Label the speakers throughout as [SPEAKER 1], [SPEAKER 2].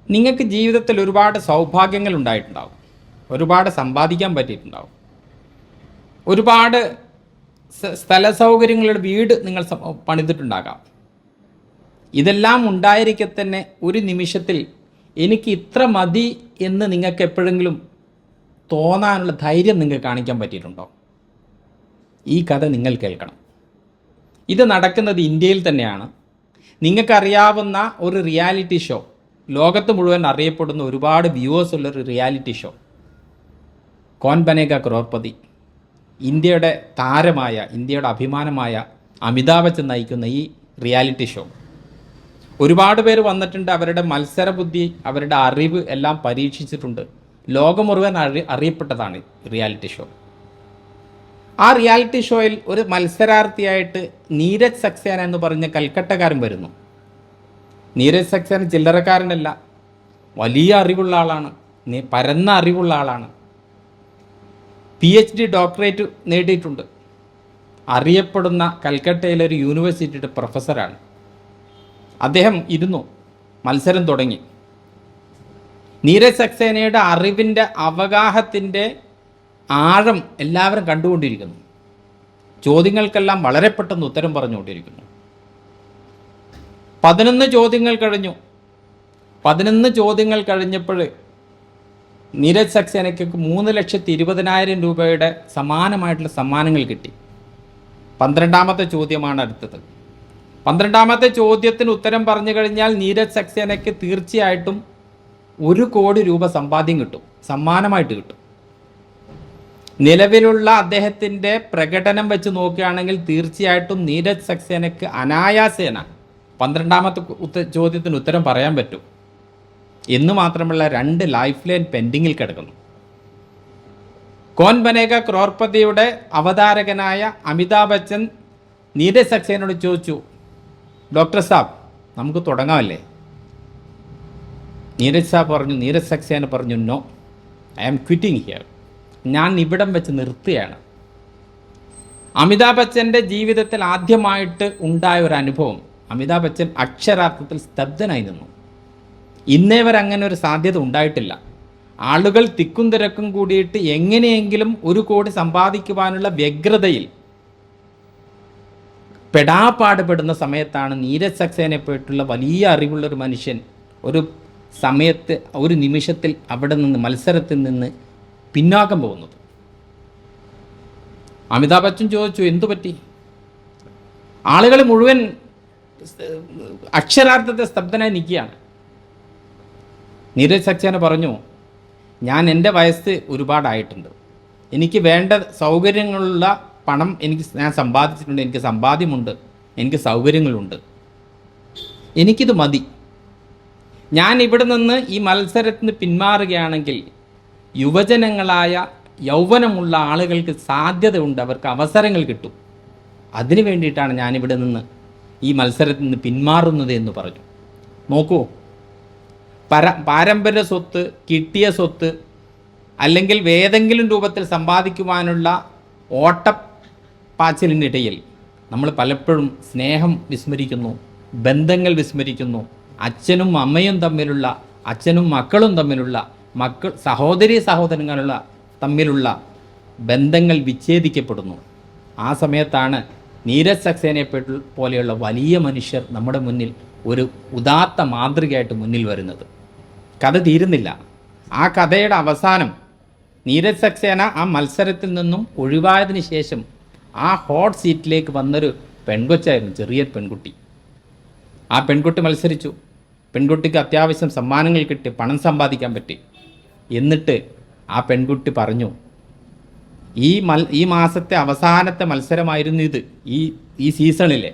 [SPEAKER 1] നിങ്ങൾക്ക് ജീവിതത്തിൽ ഒരുപാട് സൗഭാഗ്യങ്ങൾ ഉണ്ടായിട്ടുണ്ടാവും, ഒരുപാട് സമ്പാദിക്കാൻ പറ്റിയിട്ടുണ്ടാവും, ഒരുപാട് സ്ഥല സൗകര്യങ്ങളുടെ വീട് നിങ്ങൾ പണിതിട്ടുണ്ടാകാം. ഇതെല്ലാം ഉണ്ടായിരിക്കെ തന്നെ ഒരു നിമിഷത്തിൽ എനിക്ക് ഇത്ര മതി എന്ന് നിങ്ങൾക്ക് എപ്പോഴെങ്കിലും തോന്നാനുള്ള ധൈര്യം നിങ്ങൾക്ക് കാണിക്കാൻ പറ്റിയിട്ടുണ്ടോ? ഈ കഥ നിങ്ങൾ കേൾക്കണം. ഇത് നടക്കുന്നത് ഇന്ത്യയിൽ തന്നെയാണ്. നിങ്ങൾക്കറിയാവുന്ന ഒരു റിയാലിറ്റി ഷോ, ലോകത്ത് മുഴുവൻ അറിയപ്പെടുന്ന ഒരുപാട് വ്യൂവേഴ്സ് ഉള്ളൊരു റിയാലിറ്റി ഷോ, കോൻ ബനേഗ ക്രോർപതി. ഇന്ത്യയുടെ താരമായ, ഇന്ത്യയുടെ അഭിമാനമായ അമിതാഭ് ബച്ചൻ നയിക്കുന്ന ഈ റിയാലിറ്റി ഷോ ഒരുപാട് പേര് വന്നിട്ടുണ്ട്. അവരുടെ മത്സരബുദ്ധി, അവരുടെ അറിവ് എല്ലാം പരീക്ഷിച്ചിട്ടുണ്ട്. ലോകം മുഴുവൻ അറിയപ്പെട്ടതാണ് റിയാലിറ്റി ഷോ. ആ റിയാലിറ്റി ഷോയിൽ ഒരു മത്സരാർത്ഥിയായിട്ട് നീരജ് സക്സേന എന്ന് പറഞ്ഞ കൽക്കട്ടക്കാരൻ വരുന്നു. നീരജ് സക്സേന ചില്ലറക്കാരനല്ല, വലിയ അറിവുള്ള ആളാണ്, പരന്ന അറിവുള്ള ആളാണ്. PhD ഡോക്ടറേറ്റ് നേടിയിട്ടുണ്ട്. അറിയപ്പെടുന്ന കൽക്കട്ടയിലെ ഒരു യൂണിവേഴ്സിറ്റിയുടെ പ്രൊഫസറാണ്. അദ്ദേഹം ഇരുന്നു, മത്സരം തുടങ്ങി. നീരജ് സക്സേനയുടെ അറിവിൻ്റെ, അവഗാഹത്തിൻ്റെ ആഴം എല്ലാവരും കണ്ടുകൊണ്ടിരിക്കുന്നു. ചോദ്യങ്ങൾക്കെല്ലാം വളരെ പെട്ടെന്ന് ഉത്തരം പറഞ്ഞുകൊണ്ടിരിക്കുന്നു. 11 ചോദ്യങ്ങൾ കഴിഞ്ഞു. 11 ചോദ്യങ്ങൾ കഴിഞ്ഞപ്പോൾ നീരജ് സക്സേനയ്ക്ക് 3,20,000 രൂപയുടെ സമാനമായിട്ടുള്ള സമ്മാനങ്ങൾ കിട്ടി. 12ാമത്തെ ചോദ്യമാണ് അടുത്തത്. 12ാമത്തെ ചോദ്യത്തിന് ഉത്തരം പറഞ്ഞു കഴിഞ്ഞാൽ നീരജ് സക്സേനയ്ക്ക് തീർച്ചയായിട്ടും 1 കോടി രൂപ സമ്പാദ്യം കിട്ടും, സമ്മാനമായിട്ട് കിട്ടും. നിലവിലുള്ള അദ്ദേഹത്തിൻ്റെ പ്രകടനം വെച്ച് നോക്കുകയാണെങ്കിൽ തീർച്ചയായിട്ടും നീരജ് സക്സേനയ്ക്ക് അനായാസേന 12ാമത്തെ ചോദ്യത്തിന് ഉത്തരം പറയാൻ പറ്റും. എന്ന് മാത്രമല്ല 2 ലൈഫ് ലൈൻ പെൻഡിങ്ങിൽ കിടക്കുന്നു. കോൻ ബനേഗ ക്രോർപതിയുടെ അവതാരകനായ അമിതാഭ് ബച്ചൻ നീരജ് സക്സേനയോട് ചോദിച്ചു, ഡോക്ടർ സാബ് നമുക്ക് തുടങ്ങാമല്ലേ? നീരജ് സക്സേന പറഞ്ഞു, no, I am quitting here. ഞാൻ ഇവിടം വെച്ച് നിർത്തുകയാണ്. അമിതാഭ് ബച്ചൻ്റെ ജീവിതത്തിൽ ആദ്യമായിട്ട് ഉണ്ടായ ഒരു അനുഭവം, അമിതാഭ് ബച്ചൻ അക്ഷരാർത്ഥത്തിൽ സ്തബ്ധനായി നിന്നു. ഇന്നേ വരെ അങ്ങനെ ഒരു സാധ്യത ഉണ്ടായിട്ടില്ല. ആളുകൾ തിക്കും തിരക്കും കൂടിയിട്ട് എങ്ങനെയെങ്കിലും 1 കോടി സമ്പാദിക്കുവാനുള്ള വ്യഗ്രതയിൽ പെടാപ്പാടുപെടുന്ന സമയത്താണ് നീരജ് സക്സേനയെ പോയിട്ടുള്ള വലിയ അറിവുള്ളൊരു മനുഷ്യൻ ഒരു സമയത്ത്, ഒരു നിമിഷത്തിൽ അവിടെ നിന്ന്, മത്സരത്തിൽ നിന്ന് പിന്നാക്കം പോകുന്നത്. അമിതാഭ് ബച്ചൻ ചോദിച്ചു, എന്തു പറ്റി? ആളുകൾ മുഴുവൻ അക്ഷരാർത്ഥത്തെ സ്തബ്ധനായി നിൽക്കുകയാണ്. നീരജ് സക്സേന പറഞ്ഞു, എൻ്റെ വയസ്സ് ഒരുപാടായിട്ടുണ്ട്, എനിക്ക് വേണ്ട സൗകര്യങ്ങളുള്ള പണം ഞാൻ സമ്പാദിച്ചിട്ടുണ്ട്, എനിക്ക് സമ്പാദ്യമുണ്ട്, എനിക്ക് സൗകര്യങ്ങളുണ്ട്, എനിക്കിത് മതി. ഞാൻ ഇവിടെ നിന്ന് ഈ മത്സരത്തിന് പിന്മാറുകയാണെങ്കിൽ യുവജനങ്ങളായ യൗവനമുള്ള ആളുകൾക്ക് സാധ്യതയുണ്ട്, അവർക്ക് അവസരങ്ങൾ കിട്ടും. അതിനു വേണ്ടിയിട്ടാണ് ഞാനിവിടെ നിന്ന് ഈ മത്സരത്തിൽ നിന്ന് പിന്മാറുന്നത് എന്ന് പറഞ്ഞു. നോക്കൂ, പാരമ്പര്യ സ്വത്ത്, കിട്ടിയ സ്വത്ത്, അല്ലെങ്കിൽ ഏതെങ്കിലും രൂപത്തിൽ സമ്പാദിക്കുവാനുള്ള ഓട്ടപ്പാച്ചിലിനിടയിൽ നമ്മൾ പലപ്പോഴും സ്നേഹം വിസ്മരിക്കുന്നു, ബന്ധങ്ങൾ വിസ്മരിക്കുന്നു. അച്ഛനും അമ്മയും തമ്മിലുള്ള, അച്ഛനും മക്കളും തമ്മിലുള്ള, സഹോദരങ്ങളുള്ള തമ്മിലുള്ള ബന്ധങ്ങൾ വിച്ഛേദിക്കപ്പെടുന്നു. ആ സമയത്താണ് നീരജ് സക്സേനയെ പോലെയുള്ള വലിയ മനുഷ്യർ നമ്മുടെ മുന്നിൽ ഒരു ഉദാത്ത മാതൃകയായിട്ട് മുന്നിൽ വരുന്നത്. കഥ തീരുന്നില്ല. ആ കഥയുടെ അവസാനം നീരജ് സക്സേന ആ മത്സരത്തിൽ നിന്നും ഒഴിവായതിന് ശേഷം ആ ഹോട്ട് സീറ്റിലേക്ക് വന്നൊരു പെൺകൊച്ചായിരുന്നു, ചെറിയ പെൺകുട്ടി. ആ പെൺകുട്ടി മത്സരിച്ചു. പെൺകുട്ടിക്ക് അത്യാവശ്യം സമ്മാനങ്ങൾ കിട്ടി, പണം സമ്പാദിക്കാൻ പറ്റി. എന്നിട്ട് ആ പെൺകുട്ടി പറഞ്ഞു, ഈ മാസത്തെ അവസാനത്തെ മത്സരമായിരുന്നു ഇത്, ഈ സീസണിലെ.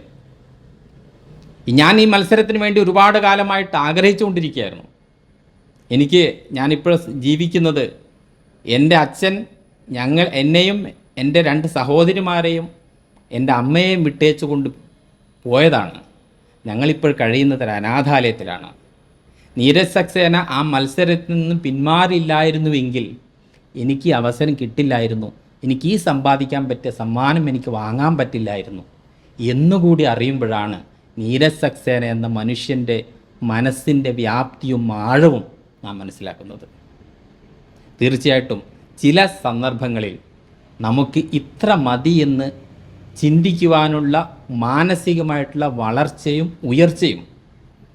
[SPEAKER 1] ഞാൻ ഈ മത്സരത്തിന് വേണ്ടി ഒരുപാട് കാലമായിട്ട് ആഗ്രഹിച്ചുകൊണ്ടിരിക്കുകയായിരുന്നു. ഞാനിപ്പോൾ ജീവിക്കുന്നത് എൻ്റെ അച്ഛൻ എന്നെയും എൻ്റെ 2 സഹോദരിമാരെയും എൻ്റെ അമ്മയെയും വിട്ടേച്ചു കൊണ്ട് പോയതാണ്. ഞങ്ങളിപ്പോൾ കഴിയുന്നത് ഒരു അനാഥാലയത്തിലാണ്. നീരജ് സക്സേന ആ മത്സരത്തിൽ നിന്ന് പിന്മാറിയില്ലായിരുന്നുവെങ്കിൽ എനിക്ക് അവസരം കിട്ടില്ലായിരുന്നു, എനിക്ക് ഈ സമ്പാദിക്കാൻ പറ്റിയ സമ്മാനം എനിക്ക് വാങ്ങാൻ പറ്റില്ലായിരുന്നു എന്നുകൂടി അറിയുമ്പോഴാണ് നീരജ് സക്സേന എന്ന മനുഷ്യൻ്റെ മനസ്സിൻ്റെ വ്യാപ്തിയും ആഴവും നാം മനസ്സിലാക്കുന്നത്. തീർച്ചയായിട്ടും ചില സന്ദർഭങ്ങളിൽ നമുക്ക് ഇത്ര മതി എന്ന് ചിന്തിക്കുവാനുള്ള മാനസികമായിട്ടുള്ള വളർച്ചയും ഉയർച്ചയും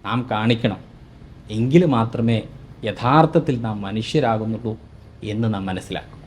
[SPEAKER 1] നാം കാണിക്കണം. എങ്കിൽ മാത്രമേ യഥാർത്ഥത്തിൽ നാം മനുഷ്യരാകുന്നുള്ളൂ എന്ന് നാം മനസ്സിലാക്കും.